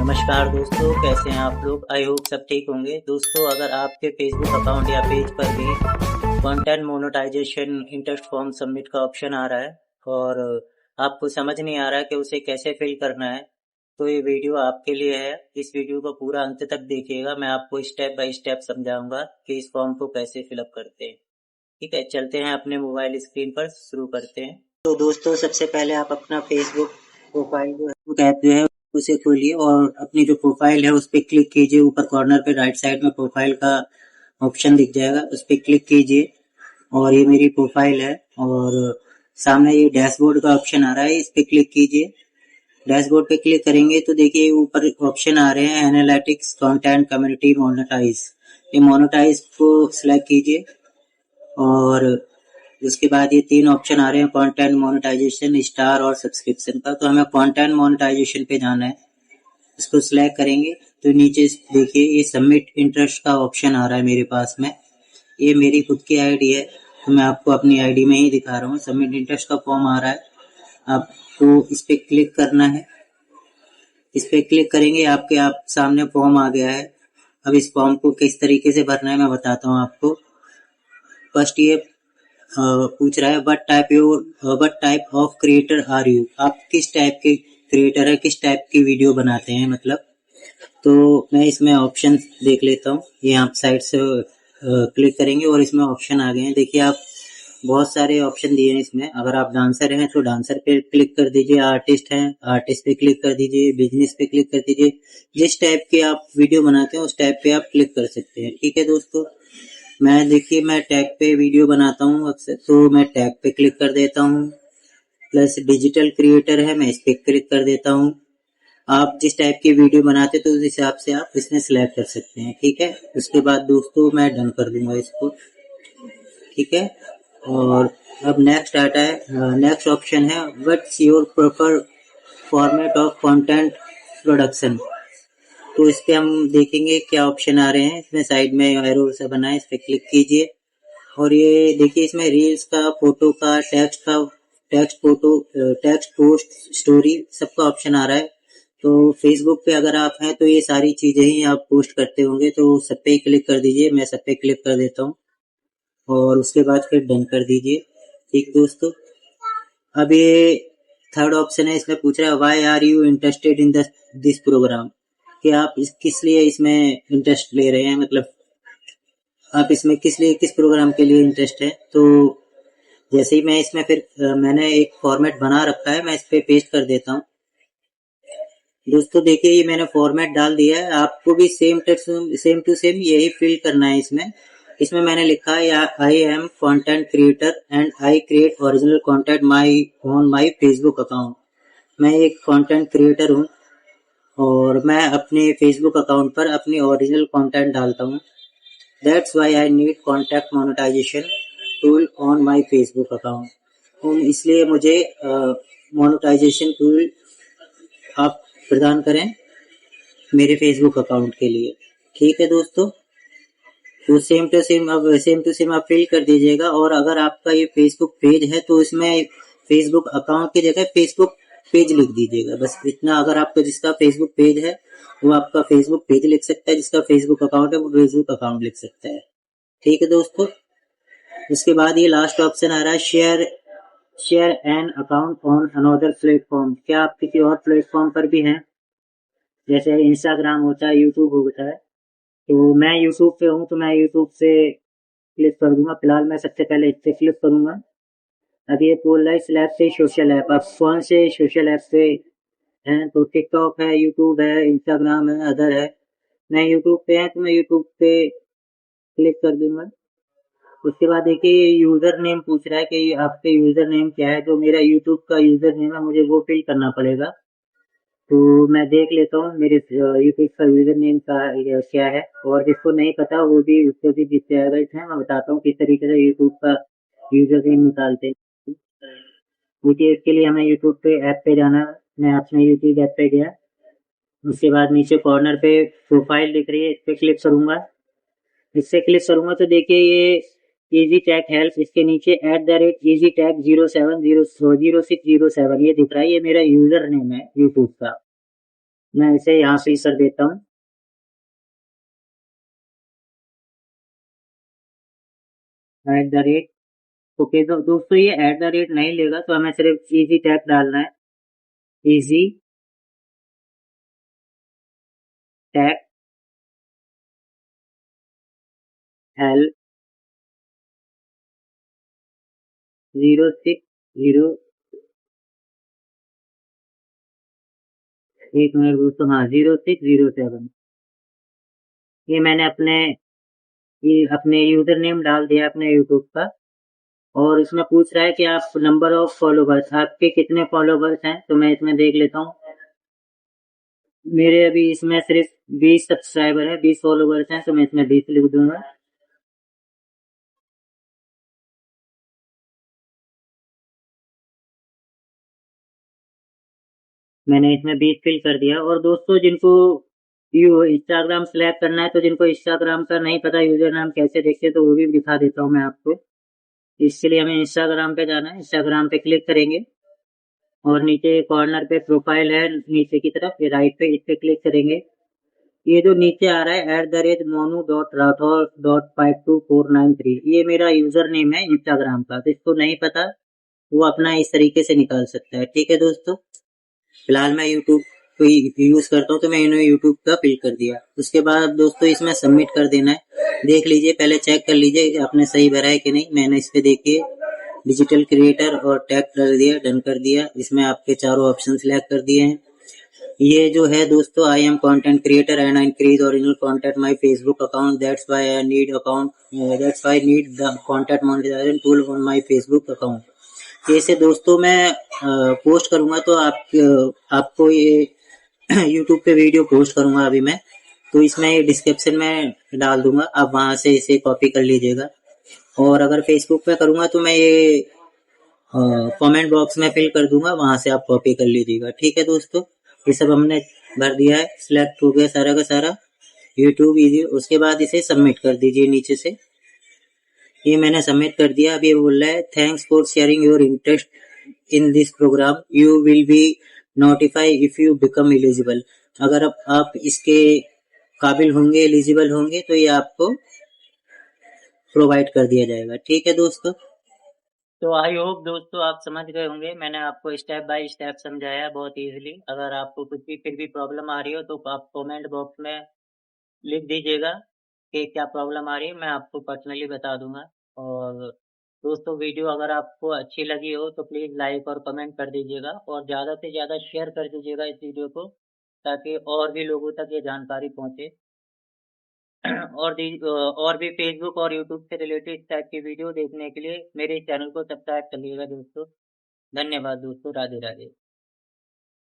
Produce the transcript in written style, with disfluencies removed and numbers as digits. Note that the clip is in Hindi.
नमस्कार दोस्तों, कैसे हैं आप लोग? आई होप सब ठीक होंगे। दोस्तों, अगर आपके फेसबुक अकाउंट या पेज पर भी content monetization interest form submit का ऑप्शन आ रहा है और आपको समझ नहीं आ रहा है कि उसे कैसे फिल करना है, तो ये वीडियो आपके लिए है। इस वीडियो को पूरा अंत तक देखिएगा। मैं आपको स्टेप बाय स्टेप समझाऊंगा कि इस फॉर्म को कैसे फिलअप करते हैं। ठीक है, चलते हैं अपने मोबाइल स्क्रीन पर, शुरू करते हैं। तो दोस्तों, सबसे पहले आप अपना फेसबुक प्रोफाइल ऐप जो है उसे खोलिए और अपनी जो प्रोफाइल है उस पर क्लिक कीजिए। ऊपर कॉर्नर पे राइट साइड में प्रोफाइल का ऑप्शन दिख जाएगा, उस पर क्लिक कीजिए और ये मेरी प्रोफाइल है। और सामने ये डैशबोर्ड का ऑप्शन आ रहा है, इस पर क्लिक कीजिए। डैशबोर्ड पे क्लिक करेंगे तो देखिए ऊपर ऑप्शन आ रहे हैं एनालिटिक्स, कंटेंट, कम्युनिटी, मोनेटाइज। ये मोनेटाइज को सिलेक्ट कीजिए और उसके बाद ये 3 ऑप्शन आ रहे हैं, कंटेंट मोनेटाइजेशन, स्टार और सब्सक्रिप्शन का। तो हमें कंटेंट मोनेटाइजेशन पे जाना है, इसको सिलेक्ट करेंगे तो नीचे देखिए ये सबमिट इंटरेस्ट का ऑप्शन आ रहा है मेरे पास में। ये मेरी खुद की आईडी है तो मैं आपको अपनी आईडी में ही दिखा रहा हूँ। सबमिट इंटरेस्ट का फॉर्म आ रहा है, आपको इस पे क्लिक करना है। इस पे क्लिक करेंगे, आपके आप सामने फॉर्म आ गया है। अब इस फॉर्म को किस तरीके से भरना है मैं बताता हूँ आपको। फर्स्ट ये पूछ रहा है what type of creator are you, आप किस टाइप के क्रिएटर है, किस टाइप की वीडियो बनाते हैं मतलब। तो मैं इसमें ऑप्शन देख लेता हूँ। ये आप साइड से क्लिक करेंगे और इसमें ऑप्शन आ गए हैं। देखिए आप बहुत सारे ऑप्शन दिए हैं इसमें। अगर आप डांसर हैं तो डांसर पे क्लिक कर दीजिए, आर्टिस्ट हैं आर्टिस्ट पे क्लिक कर दीजिए, बिजनेस पे क्लिक कर दीजिए। जिस टाइप की आप वीडियो बनाते हैं उस टाइप पे आप क्लिक कर सकते हैं। ठीक है दोस्तों, मैं टैग पे वीडियो बनाता हूँ अक्सर, तो मैं टैग पे क्लिक कर देता हूँ। प्लस डिजिटल क्रिएटर है, मैं इस पे क्लिक कर देता हूँ। आप जिस टाइप की वीडियो बनाते हैं तो उस हिसाब से आप इसमें सिलेक्ट कर सकते हैं। ठीक है, उसके बाद दोस्तों मैं डन कर दूंगा इसको। ठीक है, और अब नेक्स्ट आता है, नेक्स्ट ऑप्शन है what's your prefer format of content production. तो इस पे हम देखेंगे क्या ऑप्शन आ रहे हैं। इसमें साइड में एरो सा बना है, इस पे क्लिक कीजिए और ये देखिए इसमें रील्स का, फोटो का, text, photo, text, post, story सबका ऑप्शन आ रहा है। तो फेसबुक पे अगर आप हैं तो ये सारी चीजें ही आप पोस्ट करते होंगे, तो सब पे ही क्लिक कर दीजिए। मैं सब पे क्लिक कर देता हूँ और उसके बाद फिर डन कर दीजिए। ठीक दोस्तों, अब ये थर्ड ऑप्शन है, इसमें पूछ रहा है why are you interested in this programme, कि आप किस लिए इसमें इंटरेस्ट ले रहे हैं, मतलब आप इसमें किस प्रोग्राम के लिए इंटरेस्ट है। तो जैसे ही मैं इसमें मैंने एक फॉर्मेट बना रखा है, मैं इस पे पेस्ट कर देता हूँ। दोस्तों देखिए ये मैंने फॉर्मेट डाल दिया है, आपको भी सेम टू सेम यही फिल करना है। इसमें मैंने लिखा है आई am content creator and I create original content on my Facebook account. मैं एक कंटेंट क्रिएटर हूँ और मैं अपने फेसबुक अकाउंट पर अपनी ओरिजिनल कंटेंट डालता हूँ। That's why I need contact monetization tool on my Facebook account. तो इसलिए मुझे मोनेटाइजेशन टूल आप प्रदान करें मेरे फेसबुक अकाउंट के लिए। ठीक है दोस्तों, तो सेम टू सेम आप फिल कर दीजिएगा। और अगर आपका ये फेसबुक पेज है तो इसमें फेसबुक अकाउंट की जगह फेसबुक पेज लिख दीजिएगा, बस इतना। अगर आपका जिसका फेसबुक पेज है वो आपका फेसबुक पेज लिख सकता है, जिसका फेसबुक अकाउंट है वो फेसबुक अकाउंट लिख सकता है। ठीक है दोस्तों, उसके बाद ये लास्ट ऑप्शन आ रहा है share an account on another platform. क्या आप किसी और प्लेटफॉर्म पर भी हैं, जैसे इंस्टाग्राम होता है, यूट्यूब होता है। तो मैं यूट्यूब पे हूँ तो मैं यूट्यूब से क्लिक कर दूंगा। फिलहाल मैं सबसे पहले इस पे क्लिक करूंगा। अब ये बोल रहा है सिलेक्ट से सोशल ऐप, आप कौन से सोशल ऐप से हैं। तो टिकटॉक है, यूट्यूब है, इंस्टाग्राम है, अदर है। मैं यूट्यूब पे है तो मैं यूट्यूब पे क्लिक कर दूंगा। उसके बाद देखिए यूजर नेम पूछ रहा है कि आपके यूजर नेम क्या है। जो मेरा यूट्यूब का यूजर नेम है मुझे वो फिल करना पड़ेगा। तो मैं देख लेता हूँ मेरे यूट्यूब का यूजर नेम क्या है, और जिसको नहीं पता वो भी उसको भी जिससे अवगत है मैं बताता हूँ किस तरीके से यूट्यूब का यूजर नेम निकालते हैं। देखिए इसके लिए हमें यूट्यूब पे ऐप पे जाना है। मैं अपने यूट्यूब ऐप पे गया, उसके बाद नीचे कॉर्नर पे प्रोफाइल दिख रही है, इस पे क्लिक करूंगा। इससे क्लिक करूंगा तो देखिए ये इजी टैग हेल्प, इसके नीचे @easy tag 070607 ये दिख रहा है, ये मेरा यूजर नेम है यूट्यूब का। मैं इसे यहाँ से कर देता हूँ। At the rate. ओके तो दोस्तों ये एट द रेट नहीं लेगा, तो हमें सिर्फ इजी टैग डालना है। Easy tag L 06 0। एक मिनट दोस्तों, हाँ 0607। ये मैंने अपने यूजर नेम डाल दिया अपने यूट्यूब का। और इसमें पूछ रहा है कि आप नंबर ऑफ फॉलोवर्स, आपके कितने फॉलोवर्स हैं, तो मैं इसमें देख लेता हूँ। मेरे अभी इसमें सिर्फ 20 सब्सक्राइबर है, 20 फॉलोवर्स हैं, तो मैं इसमें 20 लिख दूंगा। मैंने इसमें 20 फिल कर दिया। और दोस्तों जिनको यू इंस्टाग्राम सेलेक्ट करना है, तो जिनको इंस्टाग्राम का नहीं पता यूजर नाम कैसे देखते, तो वो भी दिखा देता हूँ मैं आपको। इसके लिए हमें इंस्टाग्राम पे जाना है, इंस्टाग्राम पे क्लिक करेंगे और नीचे कॉर्नर पे प्रोफाइल है नीचे की तरफ, ये राइट पे, इस पे क्लिक करेंगे। ये जो नीचे आ रहा है @moonu.rathor.52493, ये मेरा यूजर नेम है इंस्टाग्राम का। तो इसको नहीं पता, वो अपना इस तरीके से निकाल सकता है। ठीक है दोस्तों, फिलहाल मैं यूट्यूब को यूज करता हूँ, तो मैं इन्हें यूट्यूब का फिल कर दिया। उसके बाद दोस्तों इसमें सबमिट कर देना है। देख लीजिए, पहले चेक कर लीजिए कि आपने सही भरा है कि नहीं। मैंने इस पे देखिए डिजिटल क्रिएटर और टैग कर दिया, डन कर दिया। इसमें आपके चारों ऑप्शन सिलेक्ट कर दिए हैं। ये जो है दोस्तों, I am content creator and I increase original content my Facebook account, that's why I need the content monetization tool on my Facebook account. जैसे दोस्तों मैं पोस्ट करूंगा, तो आपको ये यूट्यूब पे वीडियो पोस्ट करूंगा अभी मैं, तो इसमें ये डिस्क्रिप्शन में डाल दूंगा, आप वहां से इसे कॉपी कर लीजिएगा। और अगर फेसबुक पे करूंगा, तो मैं ये कमेंट बॉक्स में फिल कर दूंगा, वहां से आप कॉपी कर लीजिएगा। ठीक है दोस्तों, ये सब हमने भर दिया है, सिलेक्ट हो गया सारा का सारा यूट्यूब इजी। उसके बाद इसे सबमिट कर दीजिए नीचे से। ये मैंने सबमिट कर दिया। अब ये बोल रहा है thanks for sharing your interest in this programme, you will be notify if you become eligible. अगर आप इसके काबिल होंगे, एलिजिबल होंगे, तो ये आपको प्रोवाइड कर दिया जाएगा। ठीक है दोस्तों, तो आई होप दोस्तों आप समझ गए होंगे। मैंने आपको स्टेप बाय स्टेप समझाया बहुत इजीली। अगर आपको कुछ भी फिर भी प्रॉब्लम आ रही हो, तो आप कमेंट बॉक्स में लिख दीजिएगा कि क्या प्रॉब्लम आ रही है, मैं आपको पर्सनली बता दूंगा। और दोस्तों वीडियो अगर आपको अच्छी लगी हो, तो प्लीज़ लाइक और कमेंट कर दीजिएगा, और ज़्यादा से ज़्यादा शेयर कर दीजिएगा इस वीडियो को, ताकि और भी लोगों तक ये जानकारी पहुँचे। और भी फेसबुक और यूट्यूब से रिलेटेड इस टाइप की वीडियो देखने के लिए मेरे चैनल को सब्सक्राइब कर लीजिएगा दोस्तों। धन्यवाद दोस्तों, राधे राधे।